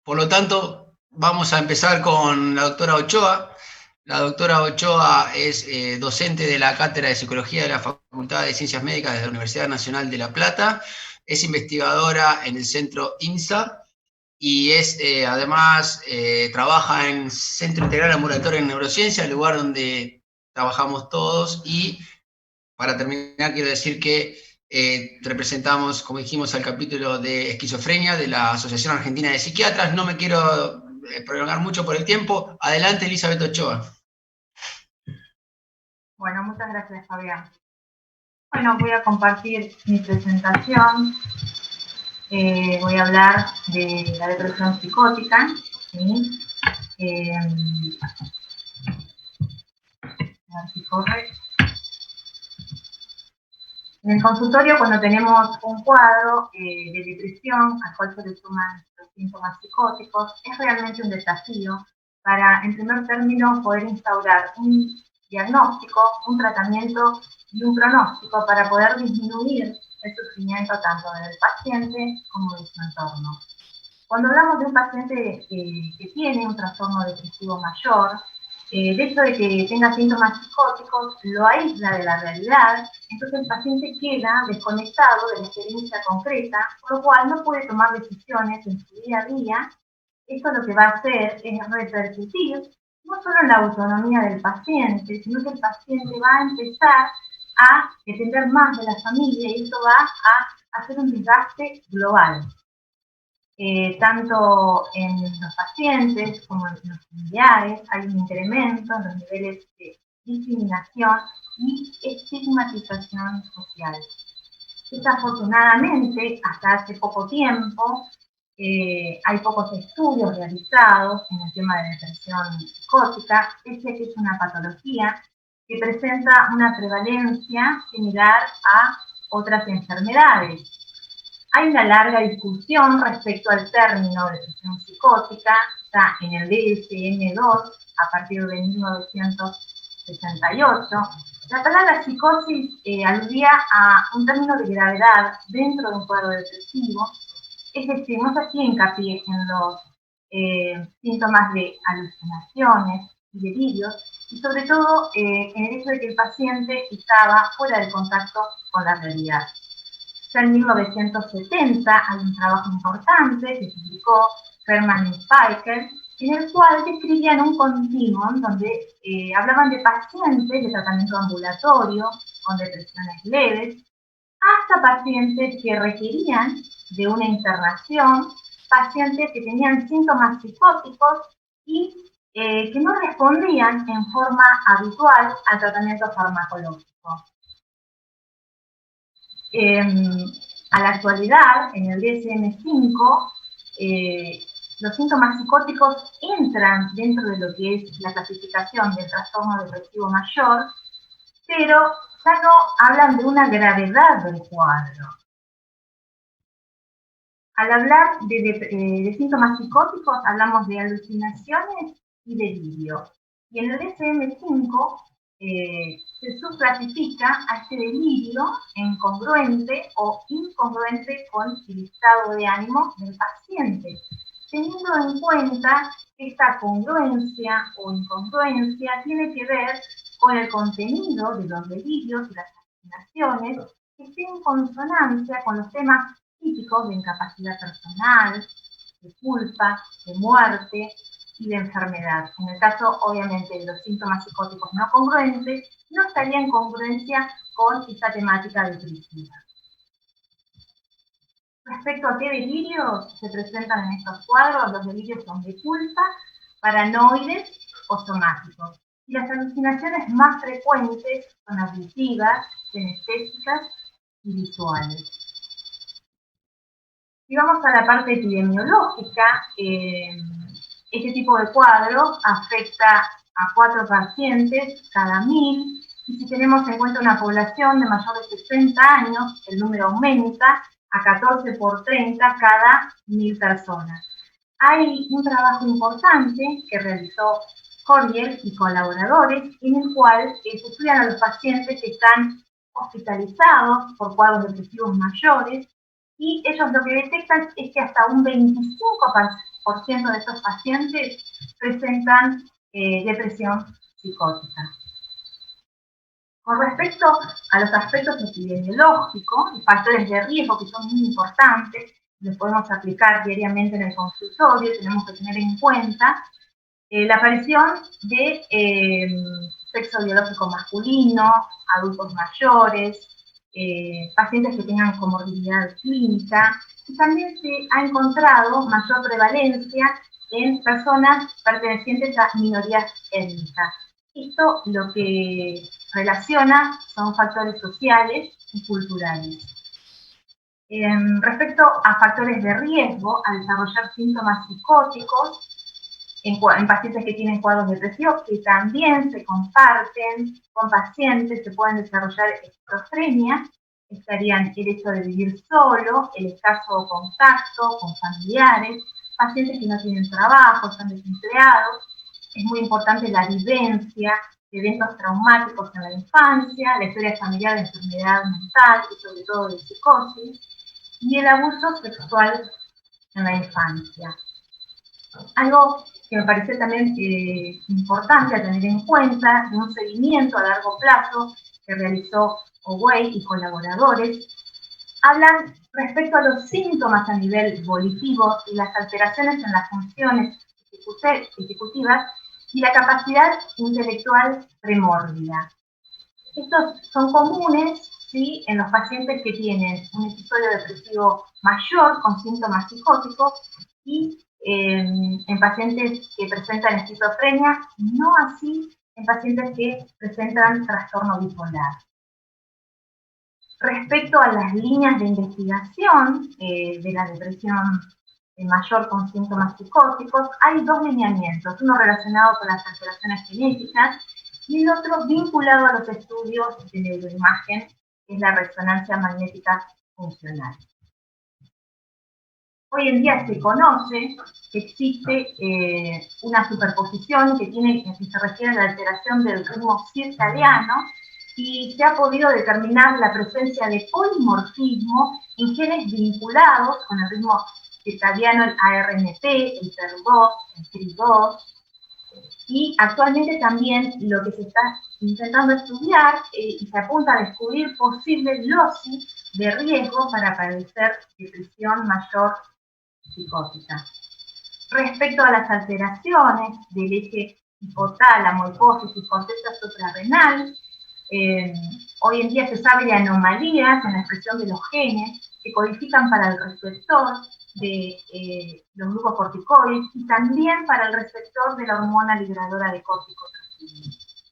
Por lo tanto, vamos a empezar con la doctora Ochoa. La doctora Ochoa es docente de la Cátedra de Psicología de la Facultad de Ciencias Médicas de la Universidad Nacional de La Plata. Es investigadora en el centro INSA y es además trabaja en Centro Integral Ambulatorio en Neurociencia, el lugar donde trabajamos todos. Y para terminar, quiero decir que representamos, como dijimos, al capítulo de esquizofrenia de la Asociación Argentina de Psiquiatras. No me quiero prolongar mucho por el tiempo. Adelante, Elizabeth Ochoa. Bueno, muchas gracias, Fabián. Bueno, voy a compartir mi presentación. Voy a hablar de la depresión psicótica. ¿Sí? A ver si corre. En el consultorio, cuando tenemos un cuadro de depresión al cual se le suman los síntomas psicóticos, es realmente un desafío para, en primer término, poder instaurar un diagnóstico, un tratamiento y un pronóstico para poder disminuir el sufrimiento tanto del paciente como de su entorno. Cuando hablamos de un paciente que tiene un trastorno depresivo mayor, el hecho de que tenga síntomas psicóticos lo aísla de la realidad, entonces el paciente queda desconectado de la experiencia concreta, por lo cual no puede tomar decisiones en su día a día. Esto lo que va a hacer es repercutir no solo en la autonomía del paciente, sino que el paciente va a empezar a depender más de la familia y esto va a hacer un desgaste global. Tanto en los pacientes como en los familiares hay un incremento en los niveles de discriminación y estigmatización social. Desafortunadamente, hasta hace poco tiempo, hay pocos estudios realizados en el tema de depresión psicótica, pese a que es una patología que presenta una prevalencia similar a otras enfermedades. Hay una larga discusión respecto al término depresión psicótica, está en el DSM-2 a partir de 1968. La palabra psicosis aludía a un término de gravedad dentro de un cuadro depresivo, es decir, no se hacía hincapié en los síntomas de alucinaciones y delirios, y sobre todo en el hecho de que el paciente estaba fuera del contacto con la realidad. Ya en 1970 hay un trabajo importante que publicó Herman y Spiker, en el cual describían un continuum donde hablaban de pacientes de tratamiento ambulatorio con depresiones leves, hasta pacientes que requerían de una internación, pacientes que tenían síntomas psicóticos y que no respondían en forma habitual al tratamiento farmacológico. A la actualidad, en el DSM-5, los síntomas psicóticos entran dentro de lo que es la clasificación del trastorno depresivo mayor, pero ya no hablan de una gravedad del cuadro. Al hablar de síntomas psicóticos, hablamos de alucinaciones y delirio. Y en el DSM-5 se subclasifica a este delirio en congruente o incongruente con el estado de ánimo del paciente, teniendo en cuenta que esta congruencia o incongruencia tiene que ver con el contenido de los delirios y las alucinaciones que estén en consonancia con los temas típicos de incapacidad personal, de culpa, de muerte y de enfermedad. En el caso, obviamente, de los síntomas psicóticos no congruentes, no estaría en congruencia con esta temática depresiva. Respecto a qué delirios se presentan en estos cuadros, los delirios son de culpa, paranoides o somáticos. Y las alucinaciones más frecuentes son auditivas, kinestésicas y visuales. Si vamos a la parte epidemiológica, este tipo de cuadro afecta a 4 pacientes cada 1000, y si tenemos en cuenta una población de mayor de 60 años, el número aumenta a 14 por 30 cada 1000 personas. Hay un trabajo importante que realizó Cordiel y colaboradores, en el cual se estudian a los pacientes que están hospitalizados por cuadros depresivos mayores, y ellos lo que detectan es que hasta un 25% de estos pacientes presentan depresión psicótica. Con respecto a los aspectos epidemiológicos y factores de riesgo que son muy importantes, los podemos aplicar diariamente en el consultorio, tenemos que tener en cuenta la aparición de sexo biológico masculino, adultos mayores, pacientes que tengan comorbilidad clínica, y también se ha encontrado mayor prevalencia en personas pertenecientes a minorías étnicas. Esto lo que relaciona son factores sociales y culturales. Respecto a factores de riesgo, al desarrollar síntomas psicóticos, en pacientes que tienen cuadros depresivos, que también se comparten con pacientes que pueden desarrollar esquizofrenia, estarían el hecho de vivir solo, el escaso contacto con familiares, pacientes que no tienen trabajo, están desempleados. Es muy importante la vivencia de eventos traumáticos en la infancia, la historia familiar de enfermedad mental y sobre todo de psicosis, y el abuso sexual en la infancia. Algo que me parece también importante a tener en cuenta de un seguimiento a largo plazo que realizó Owey y colaboradores, hablan respecto a los síntomas a nivel volitivo y las alteraciones en las funciones ejecutivas y la capacidad intelectual premórbida. Estos son comunes, ¿sí?, en los pacientes que tienen un episodio depresivo mayor con síntomas psicóticos y en pacientes que presentan esquizofrenia, no así en pacientes que presentan trastorno bipolar. Respecto a las líneas de investigación de la depresión mayor con síntomas psicóticos, hay dos lineamientos, uno relacionado con las alteraciones genéticas y el otro vinculado a los estudios de neuroimagen, que es la resonancia magnética funcional. Hoy en día se conoce que existe una superposición que se refiere a la alteración del ritmo circadiano y se ha podido determinar la presencia de polimorfismo en genes vinculados con el ritmo circadiano, el ARNP, el TER2, el TRI2, y actualmente también lo que se está intentando estudiar y se apunta a descubrir posibles dosis de riesgo para padecer depresión mayor psicótica. Respecto a las alteraciones del eje hipotálamo, hipófisis, corteza suprarrenal, hoy en día se sabe de anomalías en la expresión de los genes que codifican para el receptor de los glucocorticoides y también para el receptor de la hormona liberadora de corticotropinas.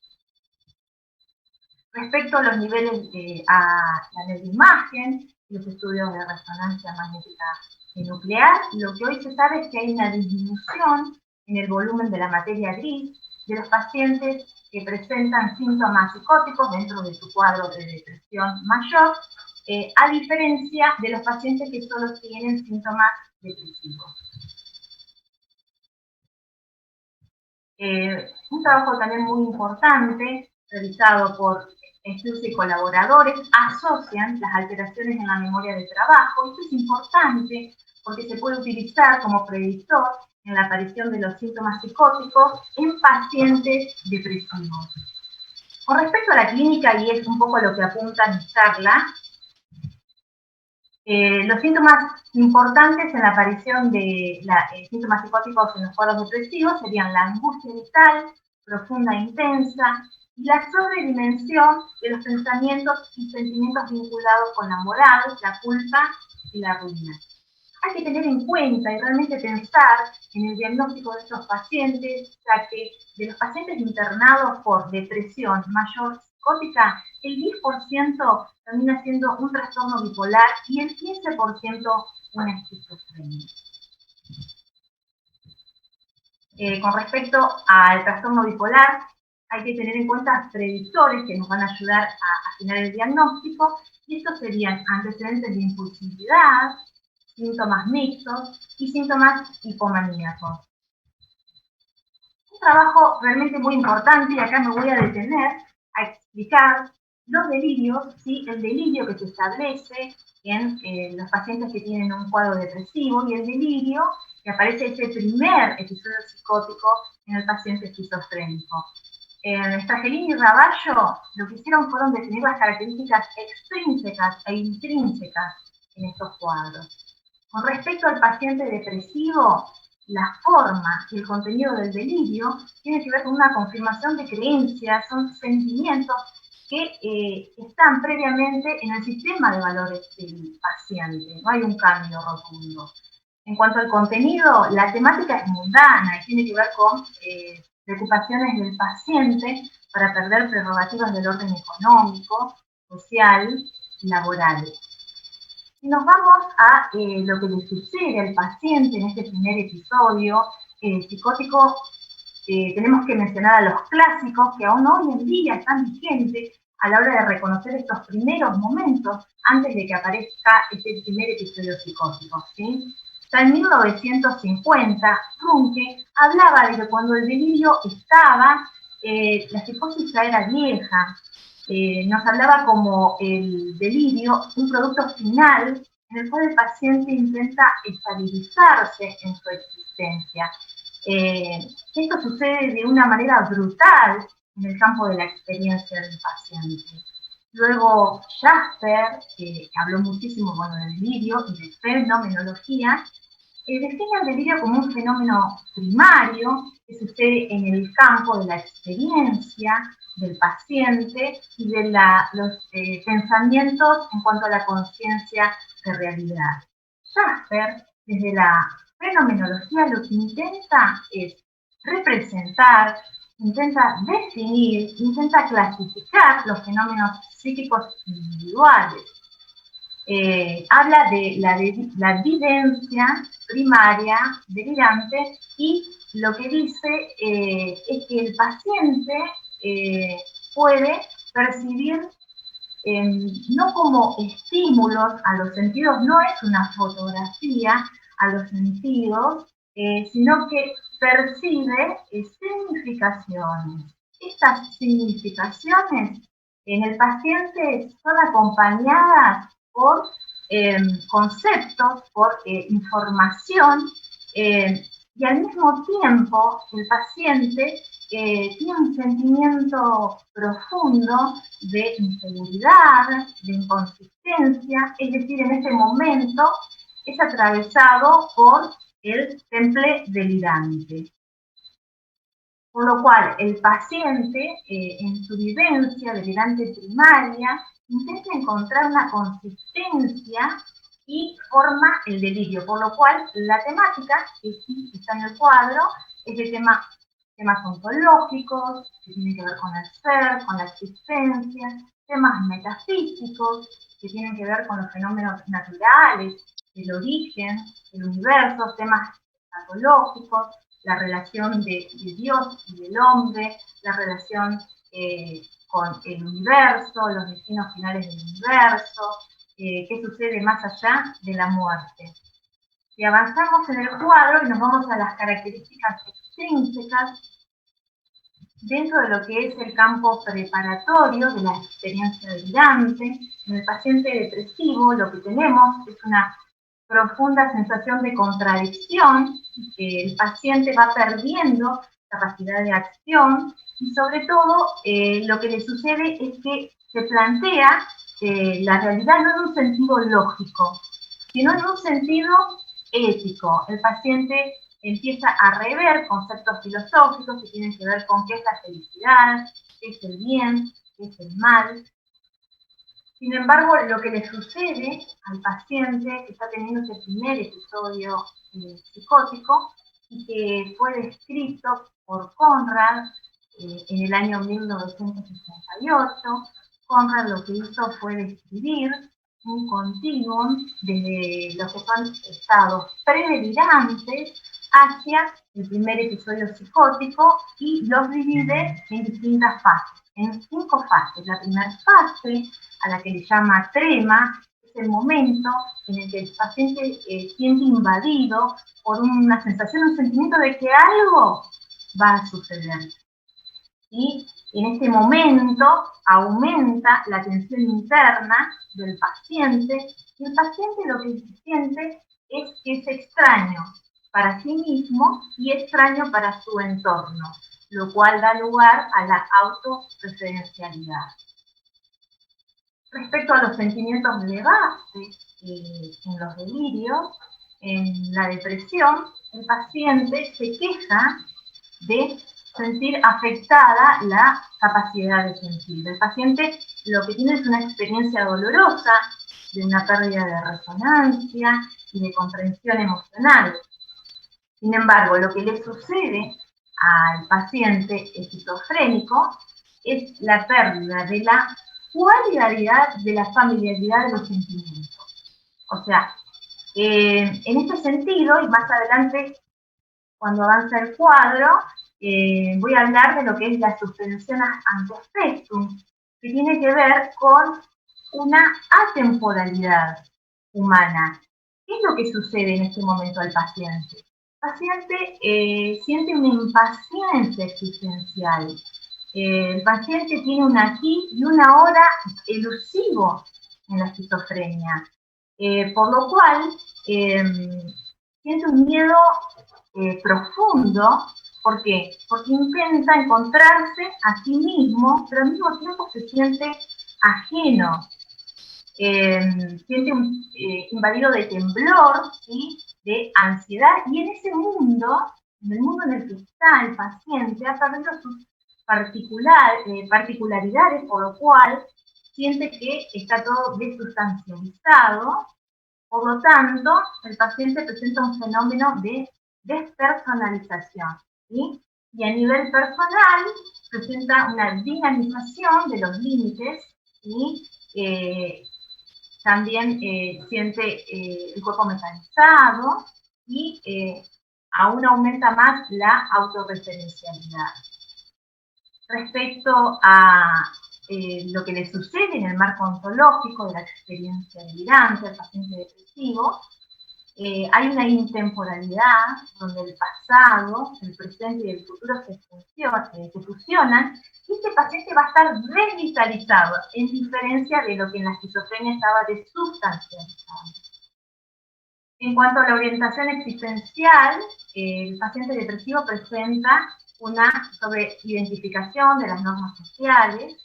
Respecto a los niveles a la neuroimagen, los estudios de resonancia magnética nuclear, lo que hoy se sabe es que hay una disminución en el volumen de la materia gris de los pacientes que presentan síntomas psicóticos dentro de su cuadro de depresión mayor, a diferencia de los pacientes que solo tienen síntomas depresivos. Un trabajo también muy importante, realizado por estudios y colaboradores, asocian las alteraciones en la memoria de trabajo. Esto es importante porque se puede utilizar como predictor en la aparición de los síntomas psicóticos en pacientes depresivos. Con respecto a la clínica, y es un poco lo que apunta mi charla, los síntomas importantes en la aparición de síntomas psicóticos en los cuadros depresivos serían la angustia vital, profunda e intensa, y la sobredimensión de los pensamientos y sentimientos vinculados con la moral, la culpa y la ruina. Hay que tener en cuenta y realmente pensar en el diagnóstico de estos pacientes, ya que de los pacientes internados por depresión mayor psicótica, el 10% termina siendo un trastorno bipolar y el 15% una esquizofrenia. Con respecto al trastorno bipolar, hay que tener en cuenta predictores que nos van a ayudar a afinar el diagnóstico, y estos serían antecedentes de impulsividad, síntomas mixtos y síntomas hipomaníacos. Un trabajo realmente muy importante, y acá me voy a detener a explicar los delirios, ¿sí? El delirio que se establece en los pacientes que tienen un cuadro depresivo y el delirio que aparece ese primer episodio psicótico en el paciente esquizofrénico. Stragelin y Raballo lo que hicieron fueron definir las características extrínsecas e intrínsecas en estos cuadros. Con respecto al paciente depresivo, la forma y el contenido del delirio tiene que ver con una confirmación de creencias, son sentimientos que están previamente en el sistema de valores del paciente, no hay un cambio rotundo. En cuanto al contenido, la temática es mundana y tiene que ver con preocupaciones del paciente para perder prerrogativas del orden económico, social y laboral. Si nos vamos a lo que le sucede al paciente en este primer episodio psicótico, tenemos que mencionar a los clásicos que aún hoy en día están vigentes a la hora de reconocer estos primeros momentos antes de que aparezca este primer episodio psicótico, ¿sí? Ya en 1950, Runke hablaba de que cuando el delirio estaba, la psicosis ya era vieja. Nos hablaba como el delirio, un producto final en el cual el paciente intenta estabilizarse en su existencia. Esto sucede de una manera brutal en el campo de la experiencia del paciente. Luego Jasper, que habló muchísimo del delirio y de fenomenología, define el delirio como un fenómeno primario que sucede en el campo de la experiencia del paciente y de los pensamientos en cuanto a la conciencia de realidad. Jasper, desde la fenomenología, lo que intenta es representar, intenta definir, intenta clasificar los fenómenos psíquicos individuales. Habla de la vivencia primaria delirante y lo que dice es que el paciente puede percibir no como estímulos a los sentidos, no es una fotografía a los sentidos, sino que percibe significaciones. Estas significaciones en el paciente son acompañadas por conceptos, por información, y al mismo tiempo el paciente tiene un sentimiento profundo de inseguridad, de inconsistencia, es decir, en ese momento es atravesado por el temple delirante. Por lo cual, el paciente, en su vivencia delirante primaria, intenta encontrar una consistencia y forma el delirio. Por lo cual, la temática, que sí está en el cuadro, es de temas ontológicos, que tienen que ver con el ser, con la existencia, temas metafísicos, que tienen que ver con los fenómenos naturales, el origen, el universo, temas patológicos, la relación de Dios y del hombre, la relación con el universo, los destinos finales del universo, qué sucede más allá de la muerte. Si avanzamos en el cuadro y nos vamos a las características extrínsecas, dentro de lo que es el campo preparatorio de la experiencia delirante, en el paciente depresivo lo que tenemos es una profunda sensación de contradicción, que el paciente va perdiendo capacidad de acción y sobre todo lo que le sucede es que se plantea la realidad no en un sentido lógico, sino en un sentido ético. El paciente empieza a rever conceptos filosóficos que tienen que ver con qué es la felicidad, qué es el bien, qué es el mal. Sin embargo, lo que le sucede al paciente que está teniendo ese primer episodio psicótico y que fue descrito por Conrad en el año 1968, Conrad lo que hizo fue describir un continuum desde los que son estados predelirantes hacia el primer episodio psicótico y los divide en distintas fases, en 5 fases. La primera fase, a la que le llama trema, es el momento en el que el paciente siente invadido por una sensación, un sentimiento de que algo va a suceder. ¿sí? En este momento aumenta la tensión interna del paciente, y el paciente lo que siente es que es extraño para sí mismo y extraño para su entorno, lo cual da lugar a la autorreferencialidad. Respecto a los sentimientos de base en los delirios, en la depresión, el paciente se queja de sentir afectada la capacidad de sentir. El paciente lo que tiene es una experiencia dolorosa de una pérdida de resonancia y de comprensión emocional. Sin embargo, lo que le sucede al paciente esquizofrénico es la pérdida de la cualidad de la familiaridad de los sentimientos. O sea, en este sentido, y más adelante, cuando avanza el cuadro, voy a hablar de lo que es la suspensión ante spectrum, que tiene que ver con una atemporalidad humana. ¿Qué es lo que sucede en este momento al paciente? El paciente siente una impaciencia existencial. El paciente tiene un aquí y una ahora elusivo en la esquizofrenia, por lo cual siente un miedo profundo. ¿Por qué? Porque intenta encontrarse a sí mismo, pero al mismo tiempo se siente ajeno. Siente invadido de temblor, ¿sí? De ansiedad, y en ese mundo, en el mundo en el que está el paciente, ha perdido sus particularidades, por lo cual siente que está todo desustancializado. Por lo tanto, el paciente presenta un fenómeno de despersonalización, ¿sí? Y a nivel personal presenta una dinamización de los límites, ¿sí? También siente el cuerpo mecanizado y aún aumenta más la autorreferencialidad. Respecto a lo que le sucede en el marco ontológico de la experiencia delirante al paciente depresivo, hay una intemporalidad donde el pasado, el presente y el futuro se fusionan, y este paciente va a estar revitalizado, en diferencia de lo que en la esquizofrenia estaba desustancializado. En cuanto a la orientación existencial, el paciente depresivo presenta una sobreidentificación de las normas sociales.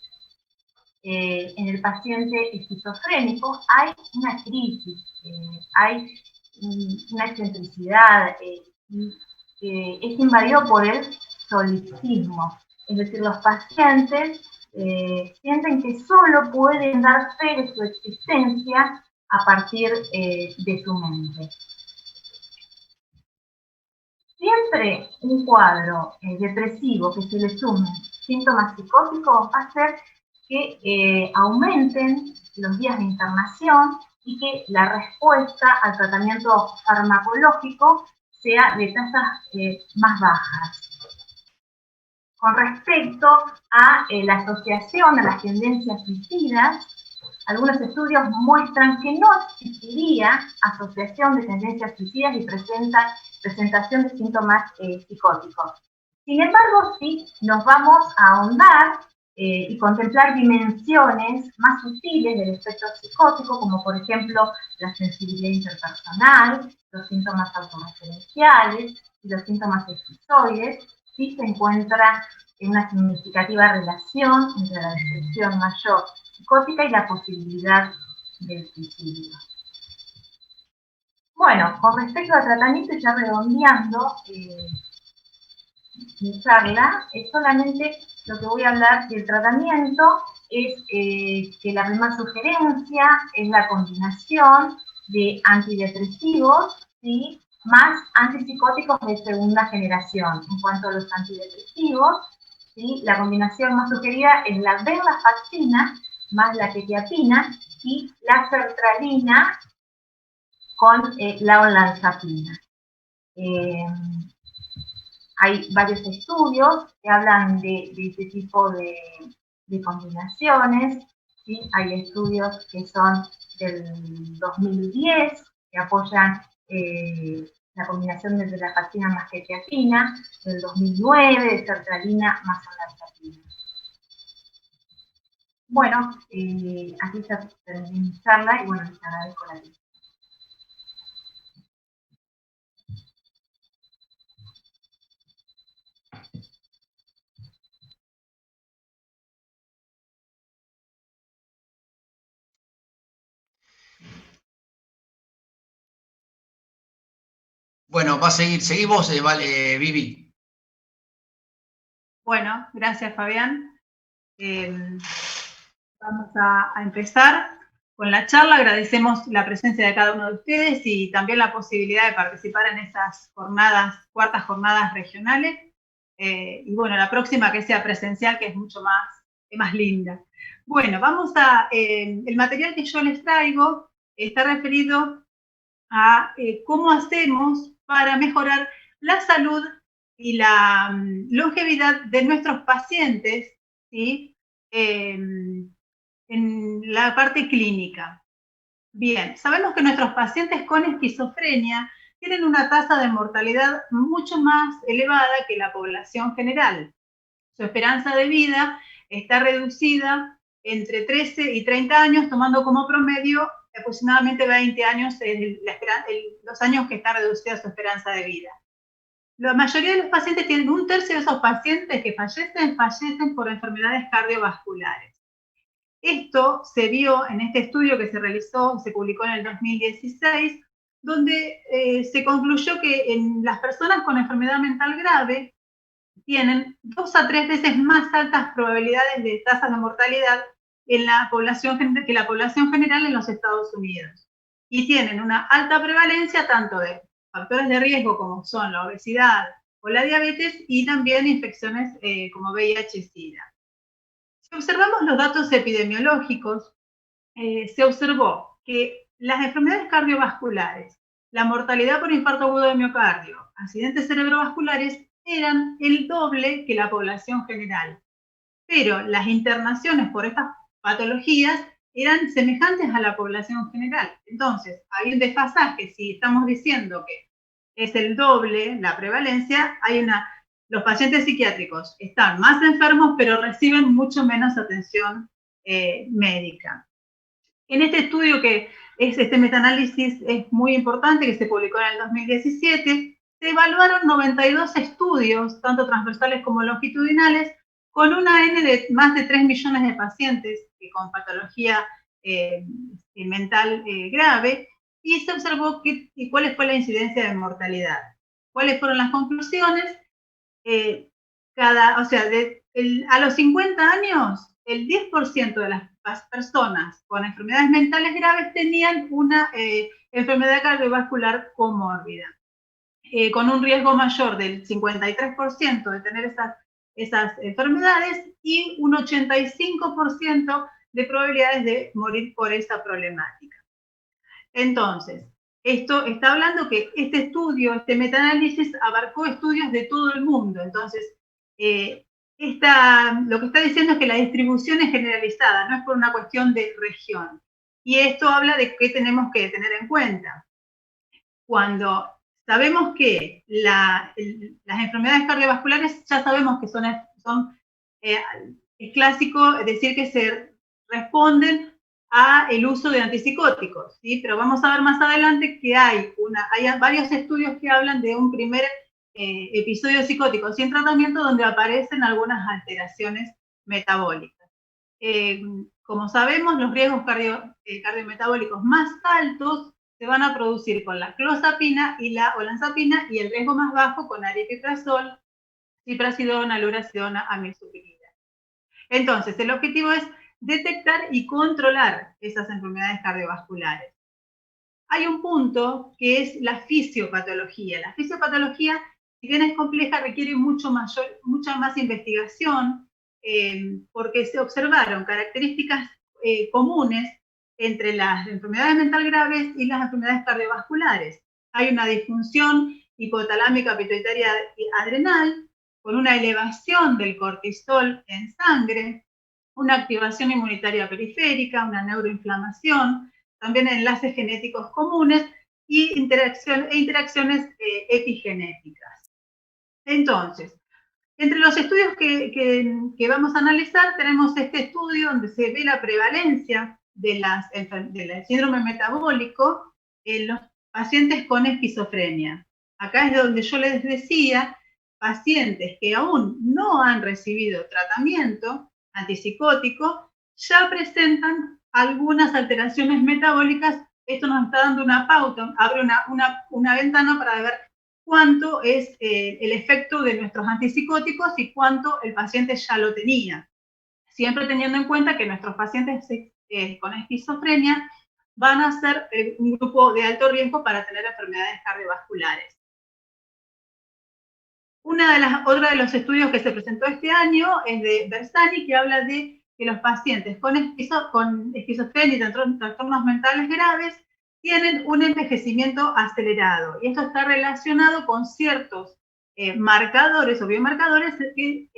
En el paciente esquizofrénico hay una crisis, hay una excentricidad, es invadido por el solipsismo. Es decir, los pacientes sienten que solo pueden dar fe de su existencia a partir de su mente. Siempre un cuadro depresivo que se le sumen síntomas psicóticos va a hacer que aumenten los días de internación y que la respuesta al tratamiento farmacológico sea de tasas más bajas. Con respecto a la asociación a las tendencias suicidas, algunos estudios muestran que no existiría asociación de tendencias suicidas y presentación de síntomas psicóticos. Sin embargo, sí nos vamos a ahondar y contemplar dimensiones más sutiles del espectro psicótico, como por ejemplo la sensibilidad interpersonal, los síntomas autorreferenciales y los síntomas esquizoides. Sí se encuentra una significativa relación entre la descripción mayor psicótica y la posibilidad del suicidio. Bueno, con respecto al tratamiento, ya redondeando mi charla, solamente lo que voy a hablar del tratamiento es que la primera sugerencia es la combinación de antidepresivos, ¿sí?, más antipsicóticos de segunda generación. En cuanto a los antidepresivos, ¿sí?, la combinación más sugerida es la venlafaxina más la quetiapina y la sertralina con la olanzapina. Hay varios estudios que hablan de este tipo de combinaciones, ¿sí? Hay estudios que son del 2010, que apoyan la combinación de relaxacina más quetiapina, del 2009, de sertralina más olanzapina. Bueno, aquí ya terminé mi charla y bueno, les agradezco la atención. Bueno, va a seguir. Seguís vos, Vivi. Bueno, gracias, Fabián. Vamos a empezar con la charla. Agradecemos la presencia de cada uno de ustedes y también la posibilidad de participar en esas cuartas jornadas regionales. Y bueno, la próxima que sea presencial, que es mucho más linda. Bueno, el material que yo les traigo está referido a cómo hacemos para mejorar la salud y la longevidad de nuestros pacientes, ¿sí? En la parte clínica. Bien, sabemos que nuestros pacientes con esquizofrenia tienen una tasa de mortalidad mucho más elevada que la población general. Su esperanza de vida está reducida entre 13 y 30 años, tomando como promedio aproximadamente 20 años los años que está reducida su esperanza de vida. La mayoría de los pacientes tienen un tercio de esos pacientes que fallecen por enfermedades cardiovasculares. Esto se vio en este estudio que se realizó, se publicó en el 2016, donde se concluyó que en las personas con enfermedad mental grave tienen 2 a 3 veces más altas probabilidades de tasas de mortalidad que la población general en los Estados Unidos. Y tienen una alta prevalencia tanto de factores de riesgo como son la obesidad o la diabetes y también infecciones como VIH-Sida. Si observamos los datos epidemiológicos, se observó que las enfermedades cardiovasculares, la mortalidad por infarto agudo de miocardio, accidentes cerebrovasculares, eran el doble que la población general. Pero las internaciones por estas patologías eran semejantes a la población general. Entonces, hay un desfasaje. Si estamos diciendo que es el doble la prevalencia, los pacientes psiquiátricos están más enfermos, pero reciben mucho menos atención médica. En este estudio este metaanálisis es muy importante, que se publicó en el 2017, se evaluaron 92 estudios, tanto transversales como longitudinales, con una N de más de 3 millones de pacientes con patología mental grave, y se observó cuál fue la incidencia de mortalidad. ¿Cuáles fueron las conclusiones? A los 50 años, el 10% de las personas con enfermedades mentales graves tenían una enfermedad cardiovascular comórbida, con un riesgo mayor del 53% de tener esas enfermedades y un 85% de probabilidades de morir por esa problemática. Entonces, esto está hablando que este estudio, este metaanálisis, abarcó estudios de todo el mundo. Entonces, lo que está diciendo es que la distribución es generalizada, no es por una cuestión de región. Y esto habla de qué tenemos que tener en cuenta. Cuando sabemos que las enfermedades cardiovasculares, ya sabemos que es clásico decir que se responden a el uso de antipsicóticos, ¿sí? Pero vamos a ver más adelante que hay varios estudios que hablan de un primer episodio psicótico sin tratamiento donde aparecen algunas alteraciones metabólicas. Como sabemos, los riesgos cardiometabólicos más altos se van a producir con la clozapina y la olanzapina, y el riesgo más bajo con aripiprazol, ziprasidona, lurasidona, amisulpirida. Entonces, el objetivo es detectar y controlar esas enfermedades cardiovasculares. Hay un punto que es la fisiopatología. La fisiopatología, si bien es compleja, requiere mucha más investigación, porque se observaron características comunes entre las enfermedades mental graves y las enfermedades cardiovasculares. Hay una disfunción hipotalámica pituitaria adrenal, con una elevación del cortisol en sangre, una activación inmunitaria periférica, una neuroinflamación, también enlaces genéticos comunes y interacciones epigenéticas. Entonces, entre los estudios que vamos a analizar, tenemos este estudio donde se ve la prevalencia del síndrome metabólico en los pacientes con esquizofrenia. Acá es donde yo les decía, pacientes que aún no han recibido tratamiento antipsicótico, ya presentan algunas alteraciones metabólicas. Esto nos está dando una pauta, abre una ventana para ver cuánto es el efecto de nuestros antipsicóticos y cuánto el paciente ya lo tenía. Siempre teniendo en cuenta que nuestros pacientes con esquizofrenia van a ser un grupo de alto riesgo para tener enfermedades cardiovasculares. Otro de los estudios que se presentó este año es de Bersani, que habla de que los pacientes con esquizofrenia y trastornos mentales graves tienen un envejecimiento acelerado. Y esto está relacionado con ciertos marcadores o biomarcadores que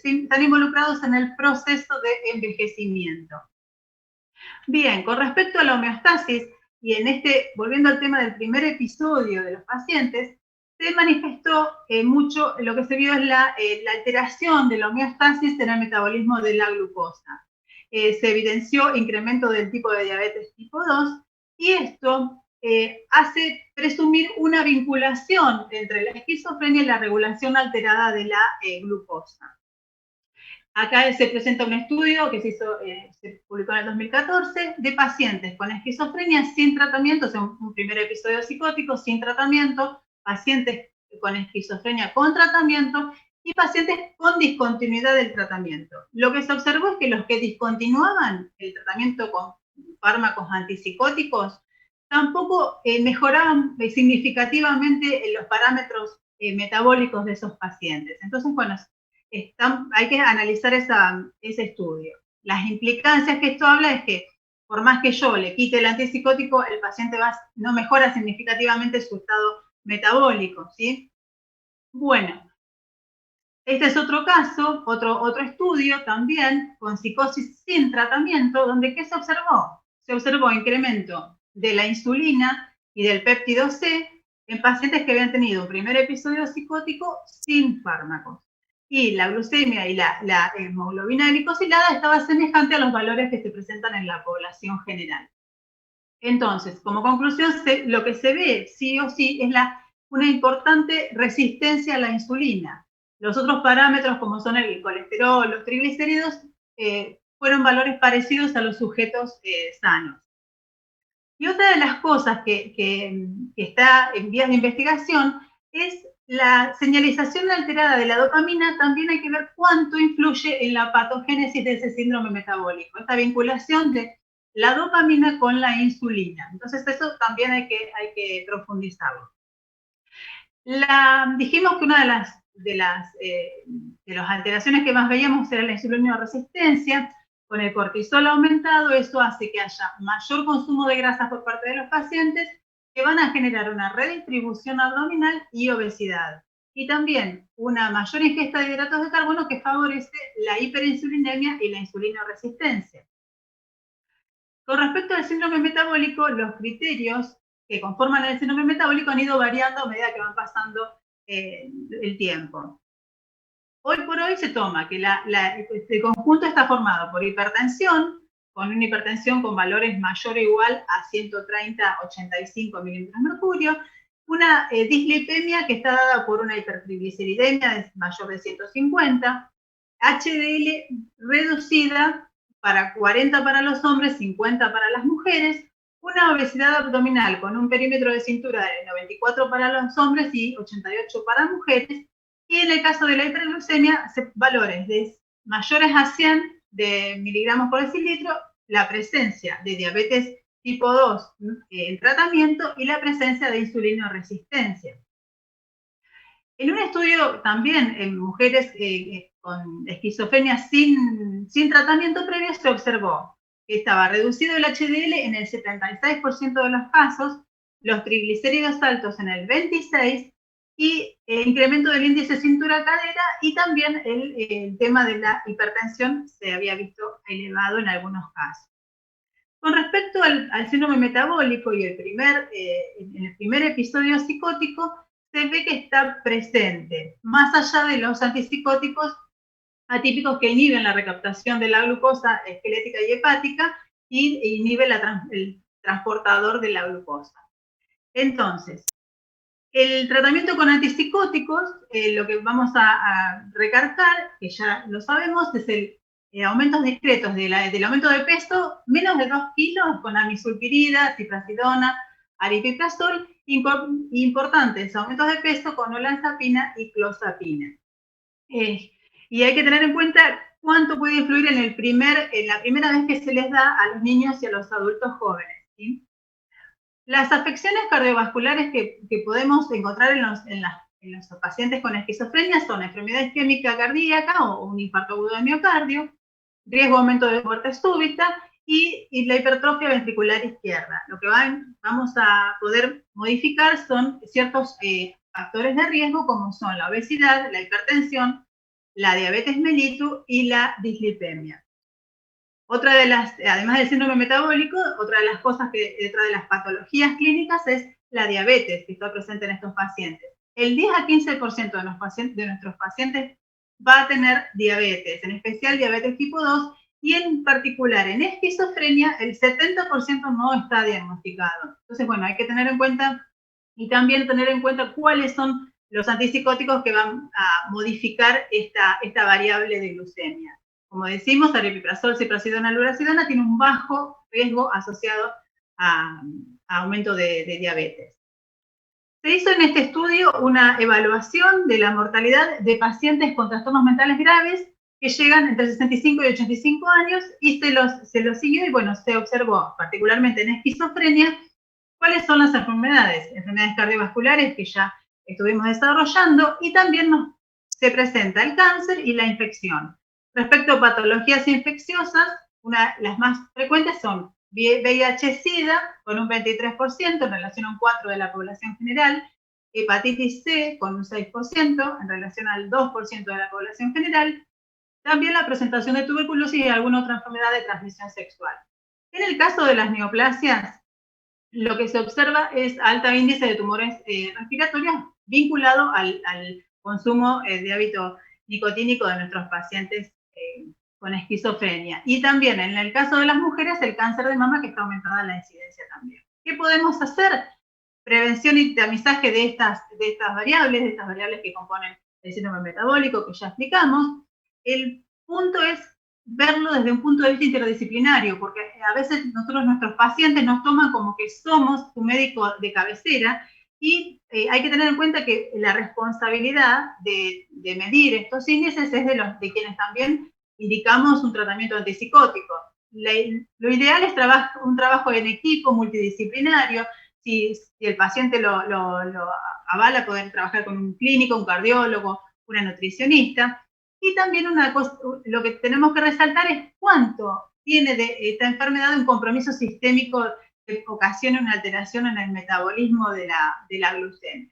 están involucrados en el proceso de envejecimiento. Bien, con respecto a la homeostasis, y volviendo al tema del primer episodio de los pacientes, se manifestó mucho, lo que se vio es la alteración de la homeostasis en el metabolismo de la glucosa. Se evidenció incremento del tipo de diabetes tipo 2, y esto hace presumir una vinculación entre la esquizofrenia y la regulación alterada de la glucosa. Acá se presenta un estudio que se publicó en el 2014, de pacientes con esquizofrenia sin tratamiento, o sea, un primer episodio psicótico sin tratamiento, pacientes con esquizofrenia con tratamiento y pacientes con discontinuidad del tratamiento. Lo que se observó es que los que discontinuaban el tratamiento con fármacos antipsicóticos tampoco mejoraban significativamente los parámetros metabólicos de esos pacientes. Entonces, bueno, hay que analizar ese estudio. Las implicancias que esto habla es que por más que yo le quite el antipsicótico, el paciente no mejora significativamente su estado metabólico, ¿sí? Bueno, este es otro caso, otro estudio también con psicosis sin tratamiento, donde ¿qué se observó? Se observó incremento de la insulina y del péptido C en pacientes que habían tenido un primer episodio psicótico sin fármacos. Y la glucemia y la hemoglobina glicosilada estaba semejante a los valores que se presentan en la población general. Entonces, como conclusión, lo que se ve sí o sí es una importante resistencia a la insulina. Los otros parámetros, como son el colesterol, los triglicéridos, fueron valores parecidos a los sujetos sanos. Y otra de las cosas que está en vías de investigación es la señalización alterada de la dopamina. También hay que ver cuánto influye en la patogénesis de ese síndrome metabólico, esta vinculación de la dopamina con la insulina. Entonces eso también hay que profundizarlo. Dijimos que una de las alteraciones que más veíamos era la insulinoresistencia. Con el cortisol aumentado, eso hace que haya mayor consumo de grasas por parte de los pacientes, que van a generar una redistribución abdominal y obesidad. Y también una mayor ingesta de hidratos de carbono que favorece la hiperinsulinemia y la insulinoresistencia. Con respecto al síndrome metabólico, los criterios que conforman el síndrome metabólico han ido variando a medida que van pasando el tiempo. Hoy por hoy se toma que este conjunto está formado por hipertensión, con una hipertensión con valores mayor o igual a 130-85 milímetros de mercurio, una dislipemia que está dada por una hipertrigliceridemia mayor de 150, HDL reducida para 40 para los hombres, 50 para las mujeres, una obesidad abdominal con un perímetro de cintura de 94 para los hombres y 88 para mujeres, y en el caso de la hiperglucemia, valores mayores a 100 de miligramos por decilitro, la presencia de diabetes tipo 2 en tratamiento y la presencia de insulinoresistencia. En un estudio también en mujeres con esquizofrenia sin tratamiento previo, se observó que estaba reducido el HDL en el 76% de los casos, los triglicéridos altos en el 26%, y incremento del índice cintura-cadera, y también el tema de la hipertensión se había visto elevado en algunos casos. Con respecto al síndrome metabólico y en el primer episodio psicótico, se ve que está presente, más allá de los antipsicóticos atípicos que inhiben la recaptación de la glucosa esquelética y hepática y inhibe el transportador de la glucosa. Entonces, el tratamiento con antipsicóticos, lo que vamos a recargar, que ya lo sabemos, es aumentos discretos del aumento de peso, menos de 2 kilos con amisulpirida, ciprasidona, aripiprazol, importantes aumentos de peso con olanzapina y clozapina. Y hay que tener en cuenta cuánto puede influir en la primera vez que se les da a los niños y a los adultos jóvenes, ¿sí? Las afecciones cardiovasculares que podemos encontrar en los pacientes con esquizofrenia son enfermedad isquémica cardíaca o un infarto agudo de miocardio, riesgo de aumento de muerte súbita y la hipertrofia ventricular izquierda. Lo que vamos a poder modificar son ciertos factores de riesgo como son la obesidad, la hipertensión, la diabetes mellitus y la dislipemia. Además del síndrome metabólico, otra de las patologías clínicas es la diabetes que está presente en estos pacientes. El 10 a 15% de nuestros pacientes va a tener diabetes, en especial diabetes tipo 2, y en particular en esquizofrenia el 70% no está diagnosticado. Entonces, bueno, hay que tener en cuenta y también tener en cuenta cuáles son los antipsicóticos que van a modificar esta variable de glucemia. Como decimos, aripiprazol, ciprasidona, lurasidona tiene un bajo riesgo asociado a aumento de diabetes. Se hizo en este estudio una evaluación de la mortalidad de pacientes con trastornos mentales graves que llegan entre 65 y 85 años y se los siguió y bueno, se observó particularmente en esquizofrenia cuáles son las enfermedades cardiovasculares que ya estuvimos desarrollando y también se presenta el cáncer y la infección. Respecto a patologías infecciosas, las más frecuentes son VIH-Sida, con un 23% en relación a un 4% de la población general, hepatitis C, con un 6% en relación al 2% de la población general, también la presentación de tuberculosis y alguna otra enfermedad de transmisión sexual. En el caso de las neoplasias, lo que se observa es alto índice de tumores respiratorios vinculado al consumo de hábito nicotínico de nuestros pacientes con esquizofrenia. Y también en el caso de las mujeres, el cáncer de mama, que está aumentada la incidencia también. ¿Qué podemos hacer? Prevención y tamizaje de estas variables que componen el síndrome metabólico, que ya explicamos. El punto es verlo desde un punto de vista interdisciplinario, porque a veces nuestros pacientes nos toman como que somos su médico de cabecera y hay que tener en cuenta que la responsabilidad de medir estos índices es de quienes también indicamos un tratamiento antipsicótico. Lo ideal es un trabajo en equipo multidisciplinario. Si el paciente lo avala, poder trabajar con un clínico, un cardiólogo, una nutricionista. Y también lo que tenemos que resaltar es cuánto tiene de esta enfermedad un compromiso sistémico que ocasiona una alteración en el metabolismo de la glucemia.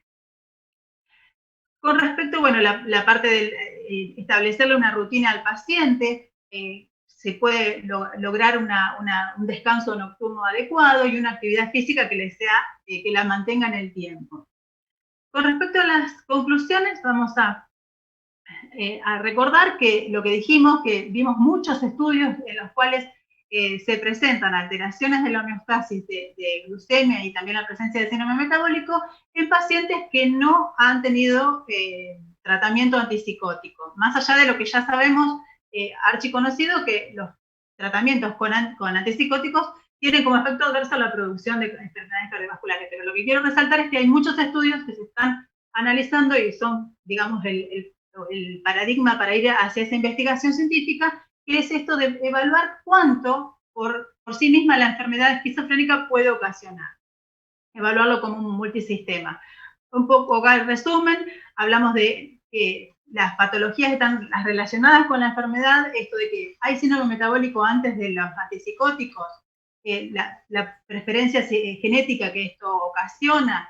Con respecto, bueno, la parte de establecerle una rutina al paciente, se puede lograr un descanso nocturno adecuado y una actividad física que la mantenga en el tiempo. Con respecto a las conclusiones, vamos a recordar que lo que dijimos, que vimos muchos estudios en los cuales se presentan alteraciones de la homeostasis de glucemia y también la presencia de síndrome metabólico en pacientes que no han tenido tratamiento antipsicótico. Más allá de lo que ya sabemos, archiconocido, que los tratamientos con antipsicóticos tienen como efecto adverso la producción de enfermedades cardiovasculares. Pero lo que quiero resaltar es que hay muchos estudios que se están analizando y son, digamos, el paradigma para ir hacia esa investigación científica, que es esto de evaluar cuánto por sí misma la enfermedad esquizofrénica puede ocasionar. Evaluarlo como un multisistema. Un poco al resumen, hablamos de que las patologías están relacionadas con la enfermedad, esto de que hay síndrome metabólico antes de los antipsicóticos, la preferencia genética que esto ocasiona,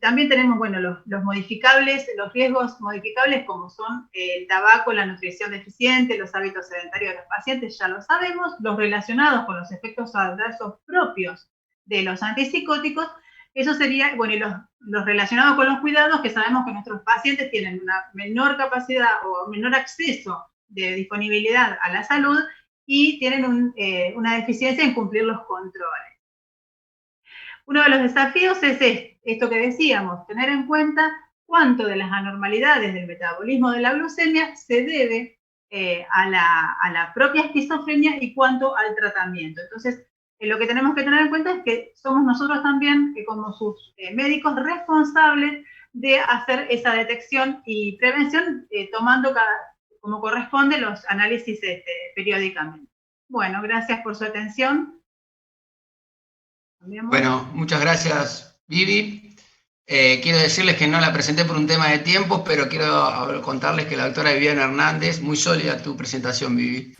También tenemos, bueno, los modificables, los riesgos modificables como son el tabaco, la nutrición deficiente, los hábitos sedentarios de los pacientes, ya lo sabemos, los relacionados con los efectos adversos propios de los antipsicóticos, eso sería, bueno, y los relacionados con los cuidados, que sabemos que nuestros pacientes tienen una menor capacidad o menor acceso de disponibilidad a la salud y tienen una deficiencia en cumplir los controles. Uno de los desafíos es esto que decíamos, tener en cuenta cuánto de las anormalidades del metabolismo de la glucemia se debe a la propia esquizofrenia y cuánto al tratamiento. Entonces, lo que tenemos que tener en cuenta es que somos nosotros también, como sus médicos, responsables de hacer esa detección y prevención, tomando como corresponde los análisis periódicamente. Bueno, gracias por su atención. Bueno, muchas gracias, Vivi. Quiero decirles que no la presenté por un tema de tiempo, pero quiero contarles que la doctora Viviana Hernández, muy sólida tu presentación, Vivi,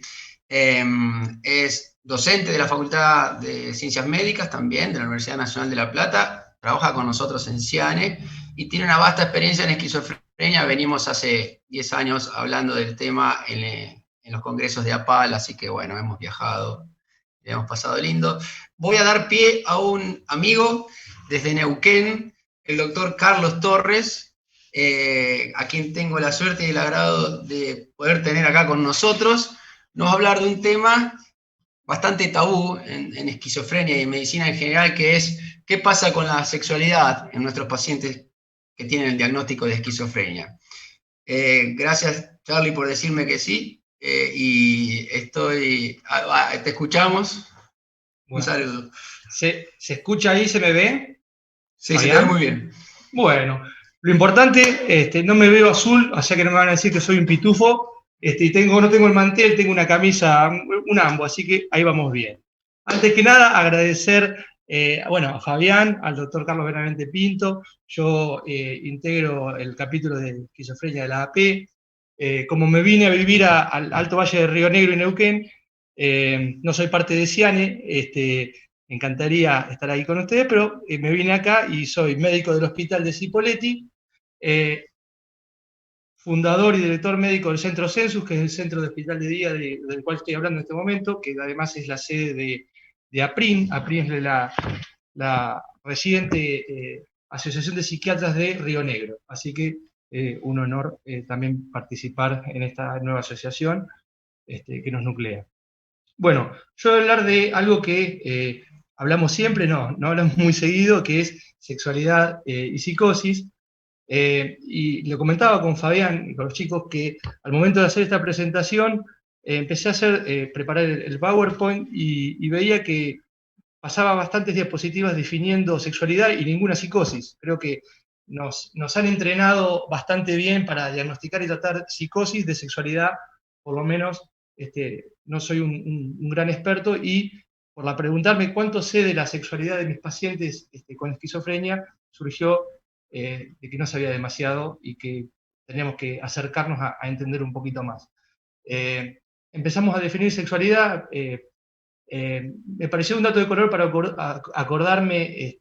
es docente de la Facultad de Ciencias Médicas también, de la Universidad Nacional de La Plata, trabaja con nosotros en CIANE y tiene una vasta experiencia en esquizofrenia. Venimos hace 10 años hablando del tema en los congresos de APAL, así que bueno, hemos viajado, hemos pasado lindo. Voy a dar pie a un amigo desde Neuquén, el doctor Carlos Torres, a quien tengo la suerte y el agrado de poder tener acá con nosotros. Nos va a hablar de un tema bastante tabú en esquizofrenia y en medicina en general, que es qué pasa con la sexualidad en nuestros pacientes que tienen el diagnóstico de esquizofrenia. Gracias, Charlie, por decirme que sí, y te escuchamos. Bueno, un saludo. ¿Se escucha ahí? ¿Se me ve? Sí, se te ve muy bien. Bueno, lo importante, no me veo azul, o sea que no me van a decir que soy un pitufo, y no tengo el mantel, tengo una camisa, un ambo, así que ahí vamos bien. Antes que nada, agradecer a Fabián, al doctor Carlos Benavente Pinto. Yo integro el capítulo de esquizofrenia de la AP. Como me vine a vivir al Alto Valle de Río Negro y Neuquén, no soy parte de CIANE, me encantaría estar ahí con ustedes, pero me vine acá y soy médico del Hospital de Cipolletti, fundador y director médico del Centro Census, que es el centro de hospital de día del cual estoy hablando en este momento, que además es la sede de APRIN. APRIN es la reciente Asociación de Psiquiatras de Río Negro. Así que un honor también participar en esta nueva asociación que nos nuclea. Bueno, yo voy a hablar de algo que hablamos siempre, no hablamos muy seguido, que es sexualidad y psicosis. Y lo comentaba con Fabián y con los chicos que al momento de hacer esta presentación empecé a preparar el PowerPoint y veía que pasaba bastantes diapositivas definiendo sexualidad y ninguna psicosis. Creo que nos han entrenado bastante bien para diagnosticar y tratar psicosis. De sexualidad, por lo menos, no soy un gran experto, y por preguntarme cuánto sé de la sexualidad de mis pacientes con esquizofrenia, surgió de que no sabía demasiado y que teníamos que acercarnos a entender un poquito más. Empezamos a definir sexualidad. Me pareció un dato de color para acordarme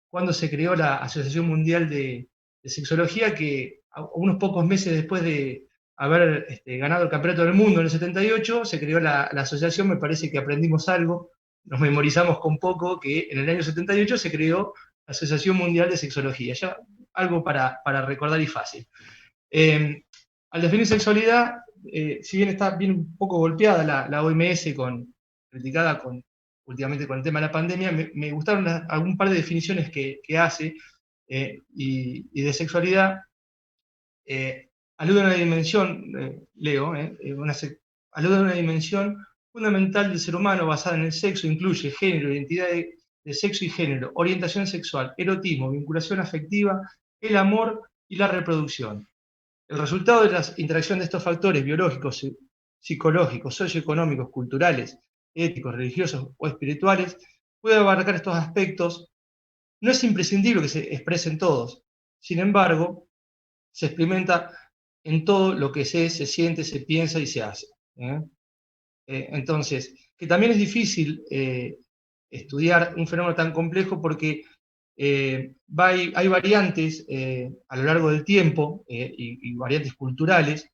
cuando se creó la Asociación Mundial de Sexología, que unos pocos meses después de haber ganado el Campeonato del Mundo en el 78, se creó la asociación. Me parece que aprendimos algo, nos memorizamos con poco, que en el año 78 se creó la Asociación Mundial de Sexología. Ya algo para recordar y fácil. Al definir sexualidad, si bien está bien un poco golpeada la OMS, criticada últimamente con el tema de la pandemia, me gustaron algún par de definiciones que hace, y de sexualidad. Alude a una dimensión, alude a una dimensión fundamental del ser humano basada en el sexo. Incluye género, identidad de sexo y género, orientación sexual, erotismo, vinculación afectiva, el amor y la reproducción. El resultado de la interacción de estos factores biológicos, psicológicos, socioeconómicos, culturales, éticos, religiosos o espirituales puede abarcar estos aspectos. No es imprescindible que se expresen todos. Sin embargo, se experimenta en todo lo que se siente, se piensa y se hace. Entonces, que también es difícil estudiar un fenómeno tan complejo, porque hay variantes a lo largo del tiempo y variantes culturales,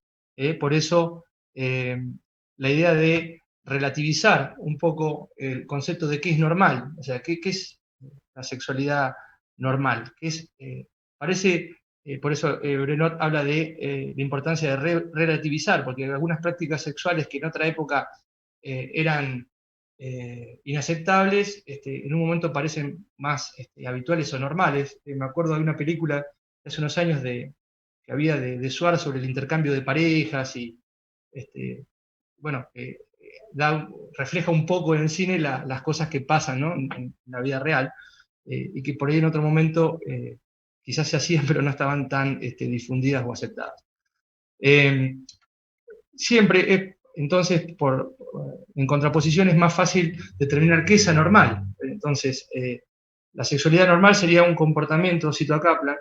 por eso la idea de relativizar un poco el concepto de qué es normal, o sea, qué es la sexualidad normal, parece, por eso Brenot habla de la importancia de relativizar, porque algunas prácticas sexuales que en otra época eran inaceptables, en un momento parecen más habituales o normales. Me acuerdo de una película de hace unos años que había de Suar sobre el intercambio de parejas y, bueno, refleja un poco en el cine las cosas que pasan, ¿no? en la vida real, y que por ahí en otro momento quizás se hacían, pero no estaban tan difundidas o aceptadas. Siempre, entonces, en contraposición es más fácil determinar qué es anormal. Entonces, la sexualidad normal sería un comportamiento, cito a Kaplan,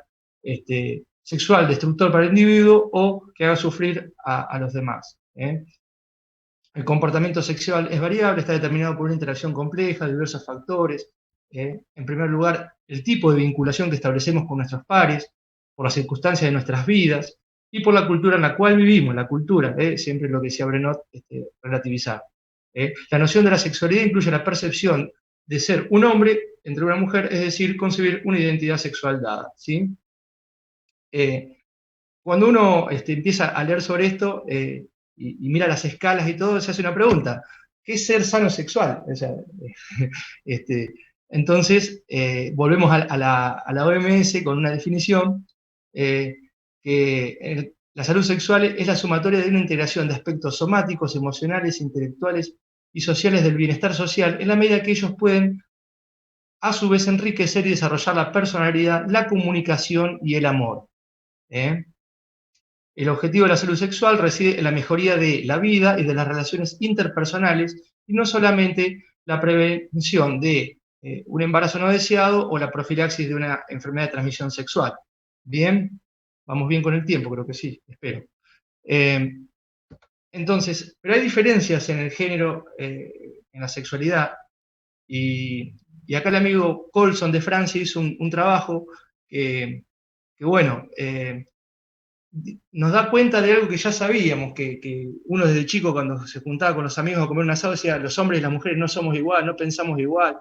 sexual destructor para el individuo o que haga sufrir a los demás. El comportamiento sexual es variable, está determinado por una interacción compleja de diversos factores. En primer lugar, el tipo de vinculación que establecemos con nuestros pares, por las circunstancias de nuestras vidas y por la cultura en la cual vivimos, la cultura, siempre lo que decía Brenot, relativizar. La noción de la sexualidad incluye la percepción de ser un hombre entre una mujer, es decir, concebir una identidad sexual dada. ¿Sí? Cuando uno empieza a leer sobre esto y mira las escalas y todo, se hace una pregunta: ¿qué es ser sano sexual? O sea, entonces, volvemos a la OMS con una definición que la salud sexual es la sumatoria de una integración de aspectos somáticos, emocionales, intelectuales y sociales del bienestar social, en la medida que ellos pueden, a su vez, enriquecer y desarrollar la personalidad, la comunicación y el amor. El objetivo de la salud sexual reside en la mejoría de la vida y de las relaciones interpersonales, y no solamente la prevención de un embarazo no deseado o la profilaxis de una enfermedad de transmisión sexual. ¿Bien? Vamos bien con el tiempo, creo que sí, espero. Entonces, pero hay diferencias en el género, en la sexualidad, y acá el amigo Colson de Francia hizo un trabajo que bueno, nos da cuenta de algo que ya sabíamos, que uno desde chico cuando se juntaba con los amigos a comer un asado decía: los hombres y las mujeres no somos igual, no pensamos igual,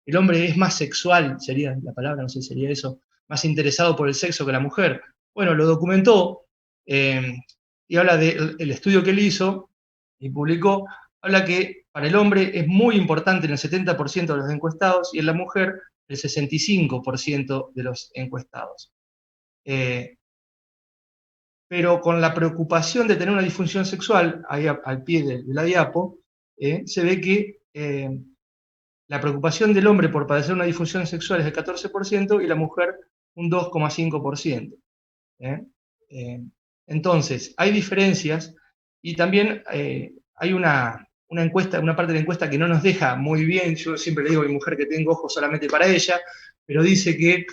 el hombre es más sexual, sería la palabra, no sé si sería eso, más interesado por el sexo que la mujer. Bueno, lo documentó y habla del estudio que él hizo y publicó, habla que para el hombre es muy importante en el 70% de los encuestados y en la mujer el 65% de los encuestados. Pero con la preocupación de tener una disfunción sexual, ahí al pie de la diapo, se ve que la preocupación del hombre por padecer una disfunción sexual es del 14% y la mujer un 2,5%. Entonces, hay diferencias y también hay una encuesta, una parte de la encuesta que no nos deja muy bien. Yo siempre le digo a mi mujer que tengo ojos solamente para ella, pero dice que,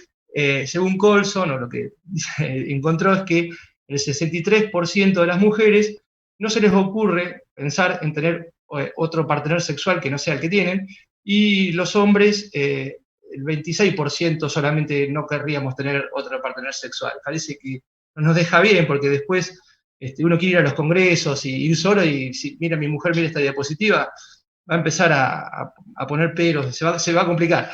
según Colson, o lo que encontró es que el 63% de las mujeres no se les ocurre pensar en tener otro partener sexual que no sea el que tienen, y los hombres, el 26% solamente no querríamos tener otro partener sexual. Parece que no nos deja bien, porque después uno quiere ir a los congresos y ir solo, y si mira mi mujer, mira esta diapositiva, va a empezar a poner pelos, se va a complicar.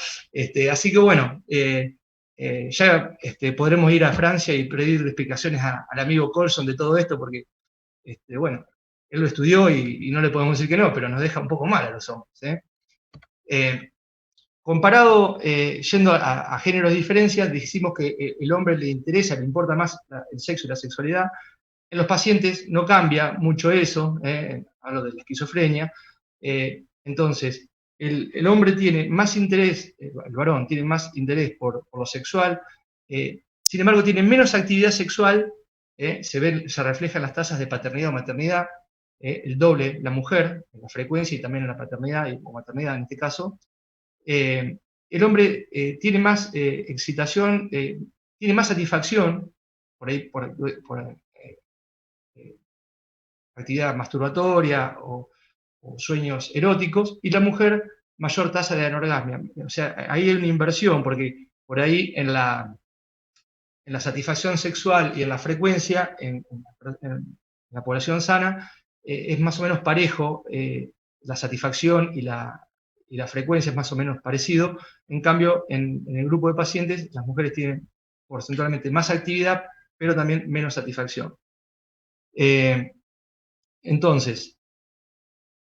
Así que bueno, ya podremos ir a Francia y pedir explicaciones al amigo Colson de todo esto, porque, bueno, él lo estudió y no le podemos decir que no, pero nos deja un poco mal a los hombres. Comparado, yendo a géneros de diferencias, decimos que el hombre le interesa, le importa más el sexo y la sexualidad. En los pacientes no cambia mucho eso, hablo de la esquizofrenia. Entonces, el hombre tiene más interés, el varón tiene más interés por lo sexual, sin embargo tiene menos actividad sexual, se refleja en las tasas de paternidad o maternidad, el doble la mujer, en la frecuencia y también en la paternidad o maternidad en este caso. El hombre tiene más excitación, tiene más satisfacción, por ahí por actividad masturbatoria o sueños eróticos, y la mujer mayor tasa de anorgasmia. O sea, ahí hay una inversión, porque por ahí en la satisfacción sexual y en la frecuencia, en la población sana, es más o menos parejo, la satisfacción y la frecuencia es más o menos parecido. En cambio, en el grupo de pacientes, las mujeres tienen porcentualmente más actividad, pero también menos satisfacción. Entonces,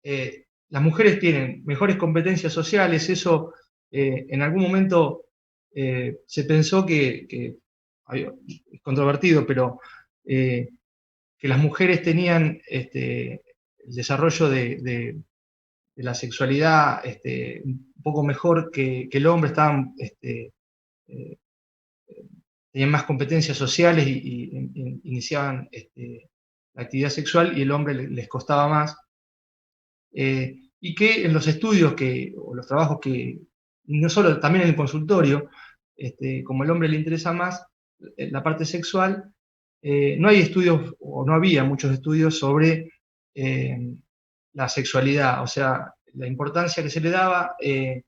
las mujeres tienen mejores competencias sociales, eso en algún momento se pensó que es controvertido, pero que las mujeres tenían el desarrollo de la sexualidad un poco mejor que el hombre, tenían más competencias sociales y iniciaban la actividad sexual y el hombre les costaba más. Y que en los estudios o los trabajos no solo, también en el consultorio, como el hombre le interesa más la parte sexual, no hay estudios, o no había muchos estudios sobre la sexualidad, o sea, la importancia que se le daba en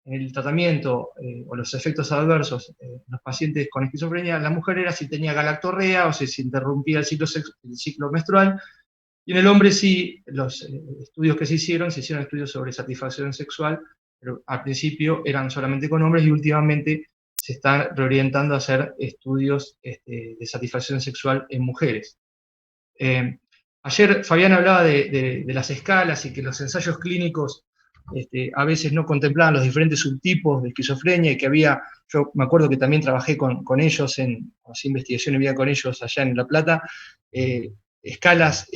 el tratamiento o los efectos adversos en los pacientes con esquizofrenia. La mujer era si tenía galactorrea o si se interrumpía el ciclo menstrual, y en el hombre sí, los estudios que se hicieron estudios sobre satisfacción sexual, pero al principio eran solamente con hombres y últimamente se están reorientando a hacer estudios de satisfacción sexual en mujeres. Ayer Fabián hablaba de las escalas y que los ensayos clínicos a veces no contemplaban los diferentes subtipos de esquizofrenia y que yo me acuerdo que también trabajé con ellos, hacía investigación en vida con ellos allá en La Plata, escalas,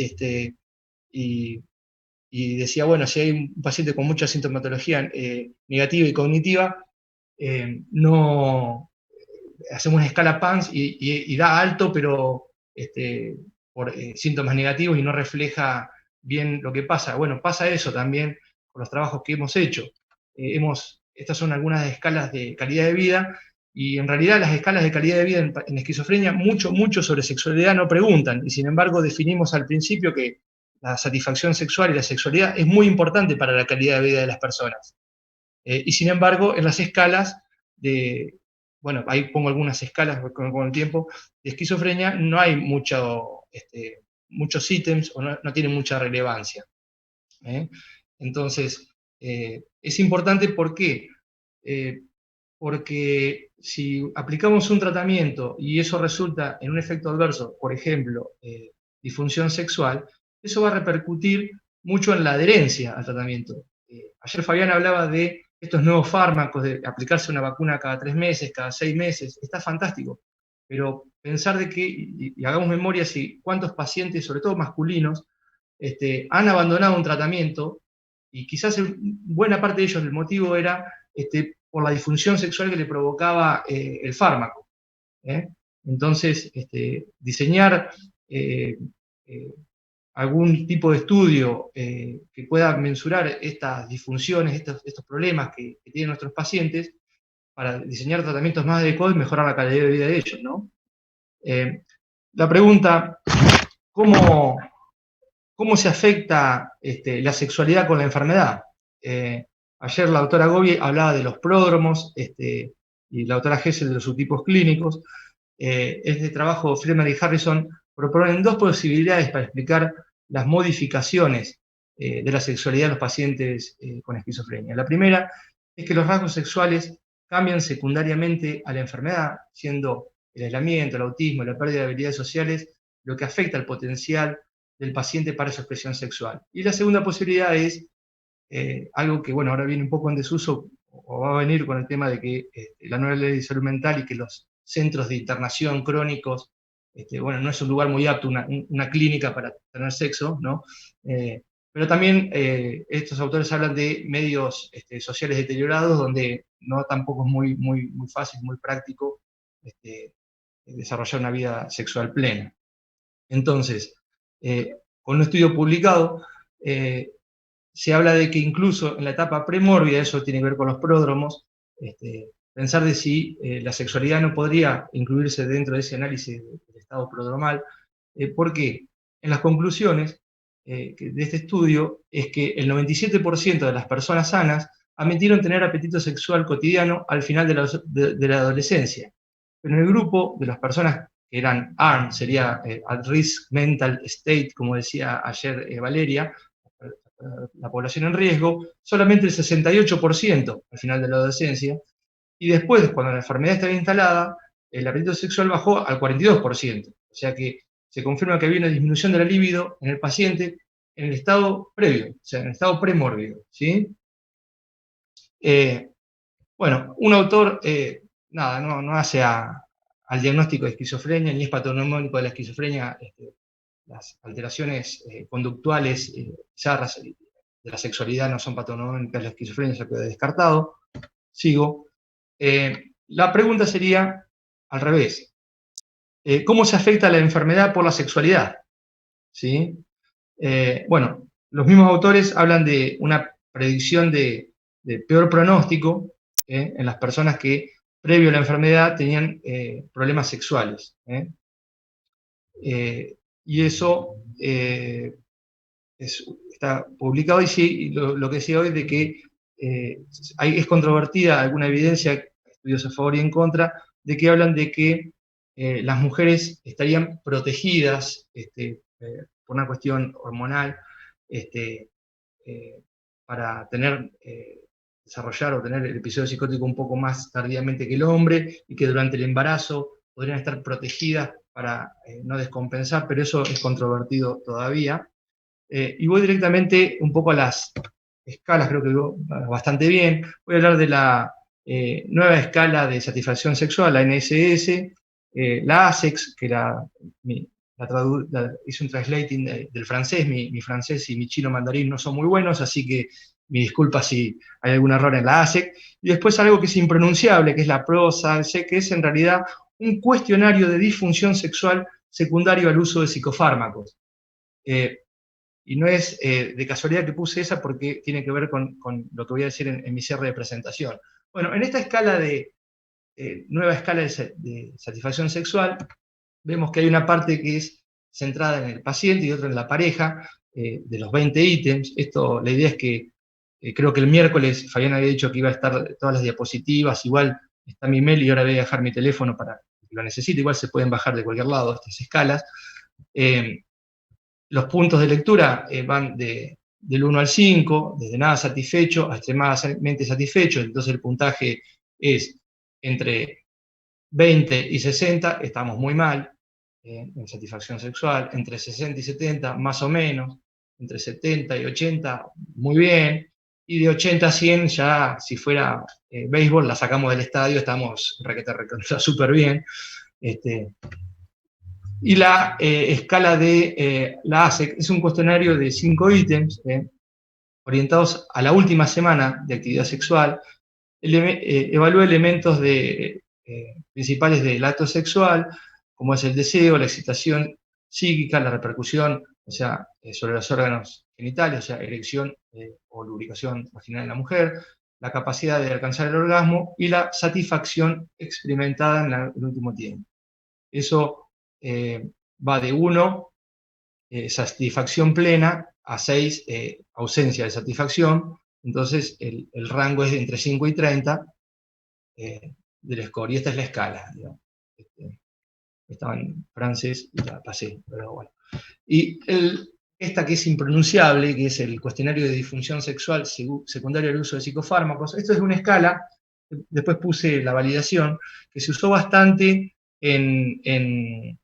y decía, bueno, si hay un paciente con mucha sintomatología negativa y cognitiva, no hacemos una escala PANSS y da alto, pero por síntomas negativos y no refleja bien lo que pasa. Bueno, pasa eso también con los trabajos que hemos hecho. Estas son algunas escalas de calidad de vida, y en realidad las escalas de calidad de vida en esquizofrenia mucho sobre sexualidad no preguntan, y sin embargo definimos al principio que la satisfacción sexual y la sexualidad es muy importante para la calidad de vida de las personas. Y sin embargo, en las escalas bueno, ahí pongo algunas escalas con el tiempo, de esquizofrenia no hay muchos ítems o no tienen mucha relevancia. Entonces, es importante, ¿por qué? Porque si aplicamos un tratamiento y eso resulta en un efecto adverso, por ejemplo, disfunción sexual, eso va a repercutir mucho en la adherencia al tratamiento. Ayer Fabián hablaba de estos nuevos fármacos, de aplicarse una vacuna cada 3 meses, cada 6 meses, está fantástico, pero pensar de que, y hagamos memoria, si cuántos pacientes, sobre todo masculinos, han abandonado un tratamiento, y quizás buena parte de ellos el motivo era por la disfunción sexual que le provocaba el fármaco. Entonces, diseñar algún tipo de estudio que pueda mensurar estas disfunciones, estos problemas que tienen nuestros pacientes, para diseñar tratamientos más adecuados y mejorar la calidad de vida de ellos, ¿no? La pregunta, ¿cómo se afecta la sexualidad con la enfermedad? Ayer la doctora Gobi hablaba de los pródromos, y la doctora Hessel de los subtipos clínicos. Este trabajo, Freeman y Harrison proponen 2 posibilidades para explicar las modificaciones de la sexualidad de los pacientes con esquizofrenia. La primera es que los rasgos sexuales cambian secundariamente a la enfermedad, siendo el aislamiento, el autismo, la pérdida de habilidades sociales lo que afecta al potencial del paciente para su expresión sexual. Y la segunda posibilidad es algo que, bueno, ahora viene un poco en desuso, o va a venir con el tema de que la nueva ley de salud mental y que los centros de internación crónicos, bueno, no es un lugar muy apto, una clínica para tener sexo, ¿no? Pero también estos autores hablan de medios sociales deteriorados, donde no tampoco es muy fácil, muy práctico desarrollar una vida sexual plena. Entonces, con un estudio publicado, se habla de que incluso en la etapa premórbida, eso tiene que ver con los pródromos, pensar de si la sexualidad no podría incluirse dentro de ese análisis del estado prodromal. ¿Por qué? En las conclusiones de este estudio es que el 97% de las personas sanas admitieron tener apetito sexual cotidiano al final de la adolescencia. Pero en el grupo de las personas que eran ARM, sería At Risk Mental State, como decía ayer Valeria, la población en riesgo, solamente el 68% al final de la adolescencia, y después, cuando la enfermedad estaba instalada, el apetito sexual bajó al 42%, o sea que se confirma que había una disminución de la libido en el paciente en el estado previo, o sea, en el estado premórbido, ¿sí? Bueno, un autor, no hace al diagnóstico de esquizofrenia, ni es patognomónico de la esquizofrenia, las alteraciones conductuales bizarras de la sexualidad no son patognomónicas de la esquizofrenia, se queda descartado. Sigo. La pregunta sería al revés. ¿Cómo se afecta la enfermedad por la sexualidad? ¿Sí? Bueno, los mismos autores hablan de una predicción de peor pronóstico en las personas que previo a la enfermedad tenían problemas sexuales. Y eso está publicado, y lo que decía hoy de que es controvertida alguna evidencia, estudios a favor y en contra, de que hablan de que las mujeres estarían protegidas por una cuestión hormonal para desarrollar o tener el episodio psicótico un poco más tardíamente que el hombre, y que durante el embarazo podrían estar protegidas para no descompensar, pero eso es controvertido todavía. Y voy directamente un poco a las escalas, creo que bastante bien. Voy a hablar de la nueva escala de satisfacción sexual, la NSS, la ASEX, que hice un translating del francés. Mi francés y mi chino mandarín no son muy buenos, así que mi disculpa si hay algún error en la ASEC. Y después algo que es impronunciable, que es la PROSAC, que es en realidad un cuestionario de disfunción sexual secundario al uso de psicofármacos. Y no es de casualidad que puse esa, porque tiene que ver con lo que voy a decir en mi cierre de presentación. Bueno, en esta escala nueva escala de satisfacción sexual, vemos que hay una parte que es centrada en el paciente y otra en la pareja, de los 20 ítems. La idea es que creo que el miércoles Fabián había dicho que iba a estar todas las diapositivas, igual está mi mail y ahora voy a dejar mi teléfono para que lo necesite, igual se pueden bajar de cualquier lado estas escalas. Los puntos de lectura van del 1 al 5, desde nada satisfecho a extremadamente satisfecho. Entonces el puntaje es entre 20 y 60, estamos muy mal en satisfacción sexual. Entre 60 y 70, más o menos. Entre 70 y 80, muy bien. Y de 80 a 100, ya si fuera béisbol, la sacamos del estadio, estamos súper bien. Y la escala de la ASEC es un cuestionario de 5 ítems orientados a la última semana de actividad sexual. Evalúa elementos principales del acto sexual, como es el deseo, la excitación psíquica, la repercusión, o sea, sobre los órganos genitales, o sea, erección o lubricación vaginal en la mujer, la capacidad de alcanzar el orgasmo y la satisfacción experimentada en el último tiempo. Eso va de 1, satisfacción plena, a 6, ausencia de satisfacción. Entonces el rango es de entre 5 y 30 del score, y esta es la escala, digamos. Estaba en francés y la pasé, pero bueno. Y esta que es impronunciable, que es el cuestionario de disfunción sexual secundario al uso de psicofármacos, esto es una escala, después puse la validación, que se usó bastante en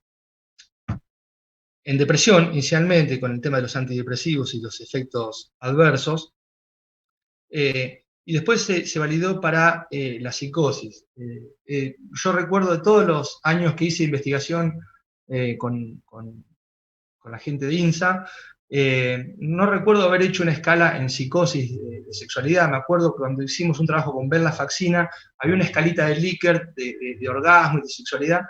depresión inicialmente, con el tema de los antidepresivos y los efectos adversos, y después se validó para la psicosis. Yo recuerdo de todos los años que hice investigación con la gente de INSA, no recuerdo haber hecho una escala en psicosis de sexualidad. Me acuerdo que cuando hicimos un trabajo con Bella Faxina, había una escalita de Likert de orgasmo y de sexualidad,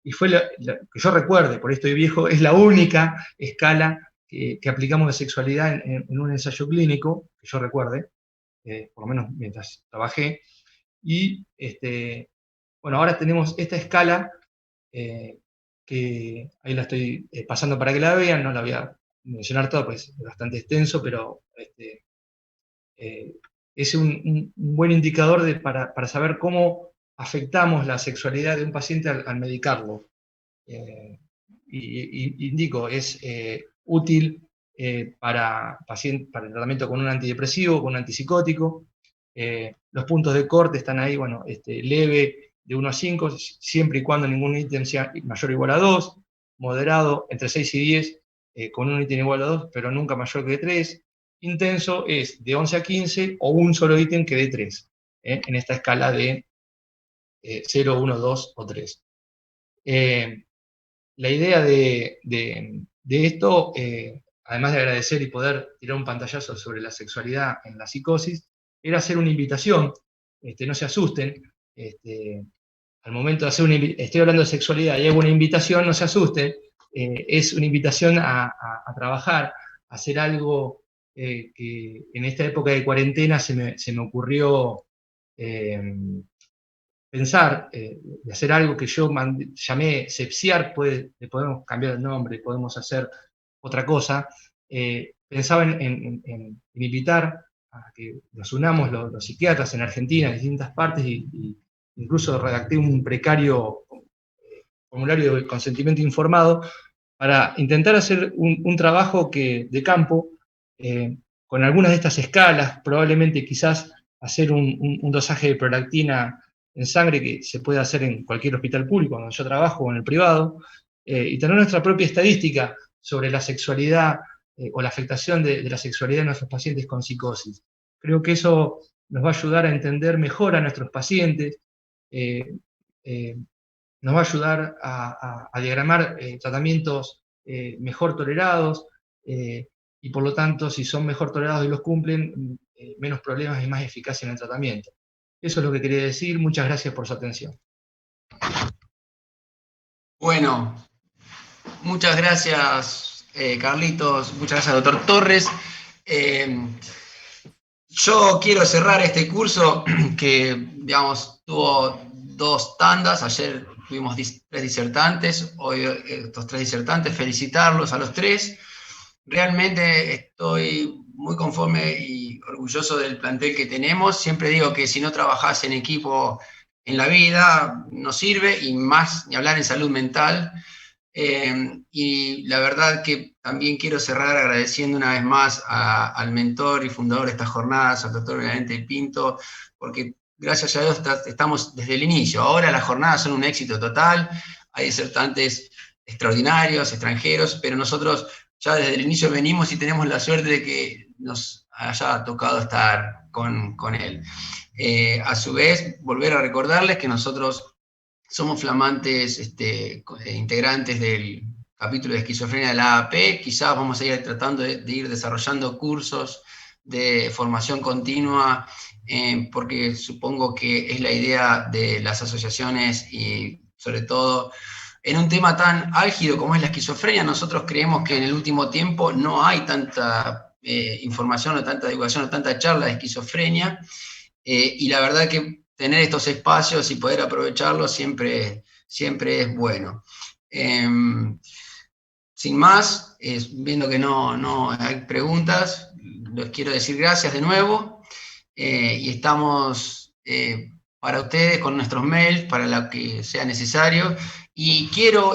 y fue que yo recuerde, por ahí estoy viejo, es la única escala que aplicamos de sexualidad en un ensayo clínico, que yo recuerde, por lo menos mientras trabajé. Y bueno, ahora tenemos esta escala, que ahí la estoy pasando para que la vean, no la voy a mencionar toda, pues es bastante extenso, pero es un buen indicador para saber cómo afectamos la sexualidad de un paciente al medicarlo. Indico, es útil para el tratamiento con un antidepresivo, con un antipsicótico. Los puntos de corte están ahí, bueno, leve de 1 a 5, siempre y cuando ningún ítem sea mayor o igual a 2, moderado entre 6 y 10, con un ítem igual a 2, pero nunca mayor que 3. Intenso es de 11 a 15 o un solo ítem que dé 3, en esta escala de 0, 1, 2 o 3. La idea de esto, además de agradecer y poder tirar un pantallazo sobre la sexualidad en la psicosis, era hacer una invitación, no se asusten, al momento de hacer estoy hablando de sexualidad y hago una invitación, no se asusten, es una invitación a trabajar, a hacer algo que en esta época de cuarentena se me ocurrió pensar, de hacer algo que yo llamé sepsiar, le podemos cambiar el nombre, podemos hacer otra cosa. Pensaba en invitar a que nos unamos los psiquiatras en Argentina, en distintas partes, y incluso redacté un precario formulario de consentimiento informado para intentar hacer un trabajo de campo con algunas de estas escalas, probablemente quizás hacer un dosaje de prolactina en sangre que se puede hacer en cualquier hospital público, donde yo trabajo, o en el privado, y tener nuestra propia estadística sobre la sexualidad o la afectación de la sexualidad de nuestros pacientes con psicosis. Creo que eso nos va a ayudar a entender mejor a nuestros pacientes, nos va a ayudar a diagramar tratamientos mejor tolerados, y por lo tanto, si son mejor tolerados y los cumplen, menos problemas y más eficacia en el tratamiento. Eso es lo que quería decir. Muchas gracias por su atención. Bueno, muchas gracias, Carlitos, muchas gracias, doctor Torres. Yo quiero cerrar este curso que, digamos, tuvo 2 tandas. Ayer tuvimos 3 disertantes, hoy estos 3 disertantes, felicitarlos a los 3. Realmente estoy muy conforme y orgulloso del plantel que tenemos. Siempre digo que si no trabajás en equipo en la vida, no sirve, y más ni hablar en salud mental. Y la verdad que también quiero cerrar agradeciendo una vez más al mentor y fundador de estas jornadas, al doctor Benavente Pinto, porque gracias a Dios estamos desde el inicio. Ahora las jornadas son un éxito total, hay disertantes extraordinarios, extranjeros, pero nosotros ya desde el inicio venimos y tenemos la suerte de que nos haya tocado estar con él. A su vez, volver a recordarles que nosotros somos flamantes integrantes del capítulo de esquizofrenia de la AAP. Quizás vamos a ir tratando de ir desarrollando cursos de formación continua, porque supongo que es la idea de las asociaciones, y sobre todo en un tema tan álgido como es la esquizofrenia. Nosotros creemos que en el último tiempo no hay tanta información o tanta divulgación o tanta charla de esquizofrenia, y la verdad que tener estos espacios y poder aprovecharlos siempre es bueno. Sin más, viendo que no hay preguntas, les quiero decir gracias de nuevo, y estamos para ustedes con nuestros mails para lo que sea necesario. Y quiero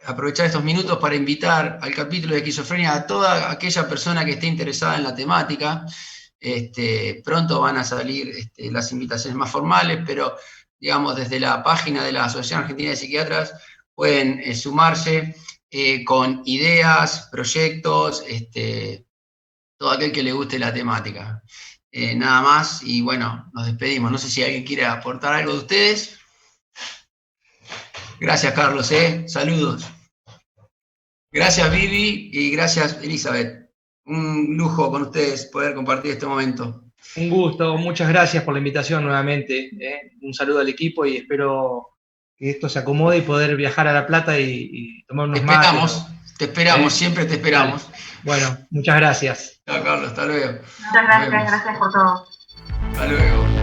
aprovechar estos minutos para invitar al capítulo de esquizofrenia a toda aquella persona que esté interesada en la temática. Pronto van a salir las invitaciones más formales, pero digamos desde la página de la Asociación Argentina de Psiquiatras pueden sumarse con ideas, proyectos, todo aquel que le guste la temática. Nada más, y bueno, nos despedimos. No sé si alguien quiere aportar algo de ustedes. Gracias, Carlos, saludos. Gracias, Vivi, y gracias, Elizabeth. Un lujo con ustedes poder compartir este momento. Un gusto, muchas gracias por la invitación nuevamente. Un saludo al equipo y espero que esto se acomode y poder viajar a La Plata y tomar unos mates. Te esperamos, siempre te esperamos. Dale. Bueno, muchas gracias. Chao, Carlos, hasta luego. Muchas gracias, gracias por todo. Hasta luego.